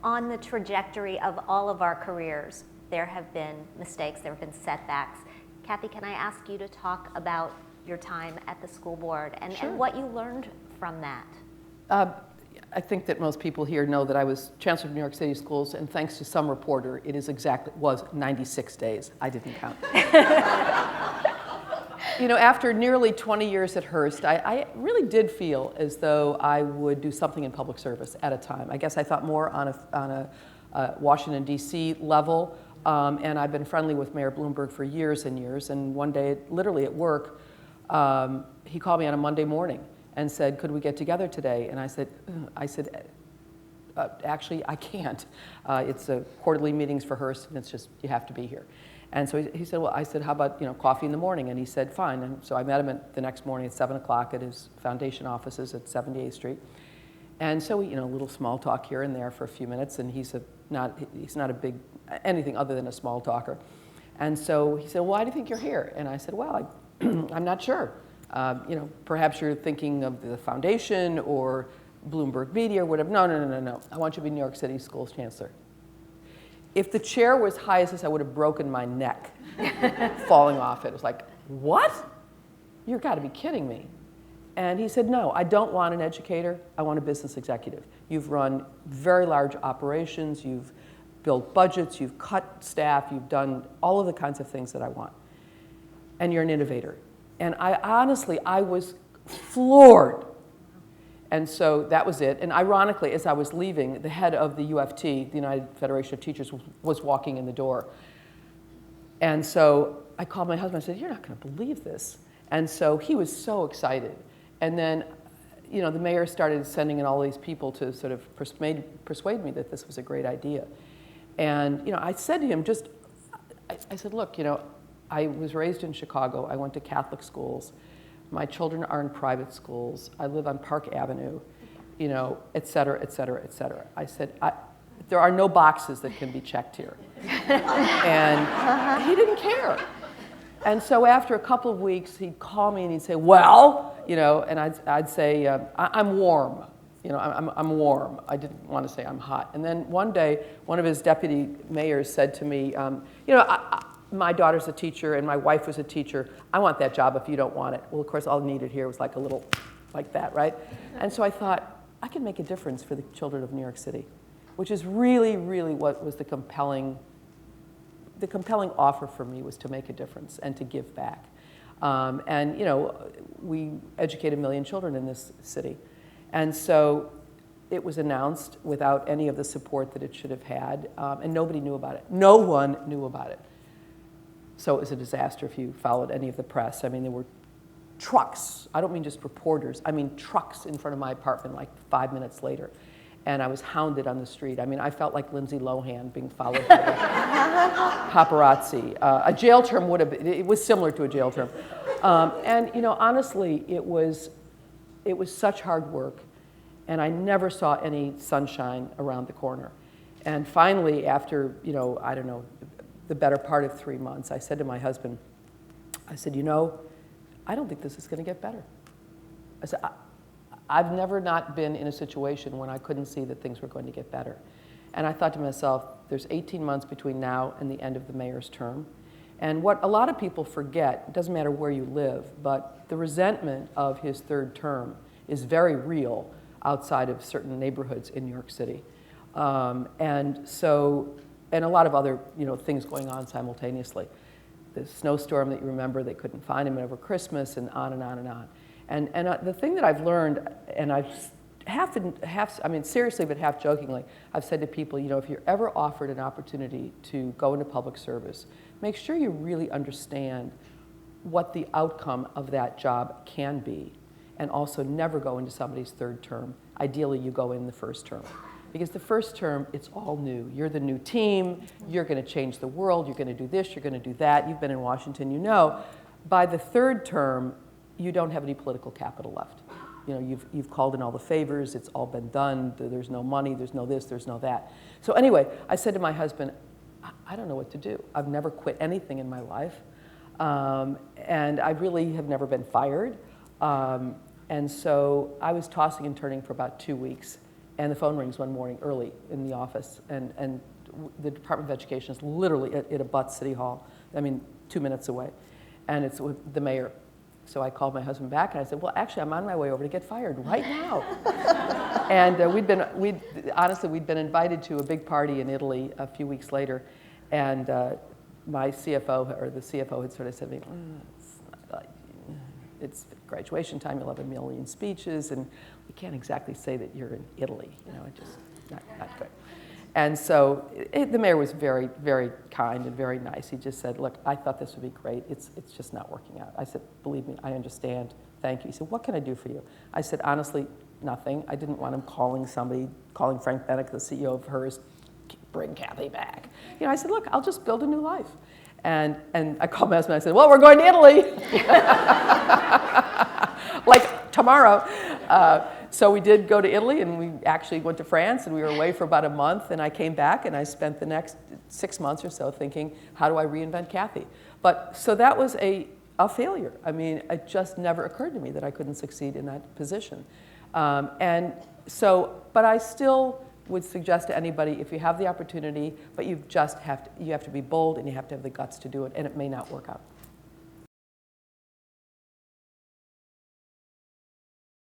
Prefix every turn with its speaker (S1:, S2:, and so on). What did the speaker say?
S1: on the trajectory of all of our careers, there have been mistakes, there have been setbacks. Kathy, can I ask you to talk about your time at the school board and,
S2: Sure.
S1: and what you learned from that?
S2: I think that most people here know that I was Chancellor of New York City Schools, and thanks to some reporter, was 96 days. I didn't count. You know, after nearly 20 years at Hearst, I really did feel as though I would do something in public service at a time. I guess I thought more on a Washington, D.C. level, and I've been friendly with Mayor Bloomberg for years and years, and one day, literally at work, he called me on a Monday morning and said, could we get together today? And I said, actually, I can't. It's quarterly meetings for Hearst, and it's just, you have to be here. And so he said, well, I said, how about, coffee in the morning? And he said, fine. And so I met him the next morning at 7 o'clock at his foundation offices at 78th Street. And so we, a little small talk here and there for a few minutes, and he's not a big, anything other than a small talker. And so he said, why do you think you're here? And I said, well, I'm not sure. Perhaps you're thinking of the foundation or Bloomberg Media or whatever. No. I want you to be New York City Schools Chancellor. If the chair was high as this, I would have broken my neck falling off it. It was like, what? You've got to be kidding me. And he said, no, I don't want an educator. I want a business executive. You've run very large operations. You've built budgets. You've cut staff. You've done all of the kinds of things that I want. And you're an innovator. And I was floored. And so that was it. And ironically, as I was leaving, the head of the UFT, the United Federation of Teachers, was walking in the door. And so I called my husband. I said, you're not going to believe this. And so he was so excited. And then, the mayor started sending in all these people to sort of persuade me that this was a great idea. And, I said to him, I said, look, I was raised in Chicago. I went to Catholic schools. My children are in private schools. I live on Park Avenue, et cetera, et cetera, et cetera. I said, there are no boxes that can be checked here. And he didn't care. And so after a couple of weeks, he'd call me and he'd say, well, and I'd say, I'm warm. I'm warm. I didn't want to say I'm hot. And then one day, one of his deputy mayors said to me, my daughter's a teacher and my wife was a teacher. I want that job if you don't want it. Well, of course, all needed here was like a little like that, right? And so I thought, I can make a difference for the children of New York City, which is really, really what was the compelling offer for me, was to make a difference and to give back. We educate 1 million children in this city. And so it was announced without any of the support that it should have had, and nobody knew about it. No one knew about it. So it was a disaster if you followed any of the press. I mean, there were trucks. I don't mean just reporters. I mean trucks in front of my apartment like 5 minutes later. And I was hounded on the street. I mean, I felt like Lindsay Lohan being followed by the paparazzi. A jail term would have been, it was similar to a jail term. Honestly, it was such hard work. And I never saw any sunshine around the corner. And finally, after, I don't know, the better part of 3 months, I said to my husband, I said, I don't think this is going to get better. I said, I've never not been in a situation when I couldn't see that things were going to get better. And I thought to myself, there's 18 months between now and the end of the mayor's term. And what a lot of people forget, it doesn't matter where you live, but the resentment of his third term is very real outside of certain neighborhoods in New York City. And a lot of other things going on simultaneously. The snowstorm that you remember, they couldn't find him over Christmas, and on and on and on. And the thing that I've learned, and I've seriously but half jokingly, I've said to people, if you're ever offered an opportunity to go into public service, make sure you really understand what the outcome of that job can be, and also never go into somebody's third term. Ideally, you go in the first term. Because the first term, it's all new. You're the new team, you're going to change the world, you're going to do this, you're going to do that. You've been in Washington, By the third term, you don't have any political capital left. You've called in all the favors, it's all been done, there's no money, there's no this, there's no that. So anyway, I said to my husband, I don't know what to do. I've never quit anything in my life, and I really have never been fired. And so I was tossing and turning for about 2 weeks. And the phone rings one morning early in the office, and the Department of Education is literally it abuts City Hall. I mean, 2 minutes away, and it's with the mayor. So I called my husband back and I said, well, actually, I'm on my way over to get fired right now. And honestly, we'd been invited to a big party in Italy a few weeks later, and my CFO, or the CFO, had sort of said to me, it's graduation time, you'll have 1 million speeches, and we can't exactly say that you're in Italy, it's just not good. And so the mayor was very, very kind and very nice. He just said, look, I thought this would be great. It's just not working out. I said, believe me, I understand. Thank you. He said, what can I do for you? I said, honestly, nothing. I didn't want him calling Frank Bennick, the CEO of Hearst, bring Kathy back. I said, look, I'll just build a new life. And I called my husband and I said, well, we're going to Italy. Like tomorrow. So we did go to Italy, and we actually went to France, and we were away for about a month, and I came back, and I spent the next 6 months or so thinking, how do I reinvent Kathy? So that was a failure. I mean, it just never occurred to me that I couldn't succeed in that position. But I still would suggest to anybody, if you have the opportunity, but you have to be bold, and you have to have the guts to do it, and it may not work out.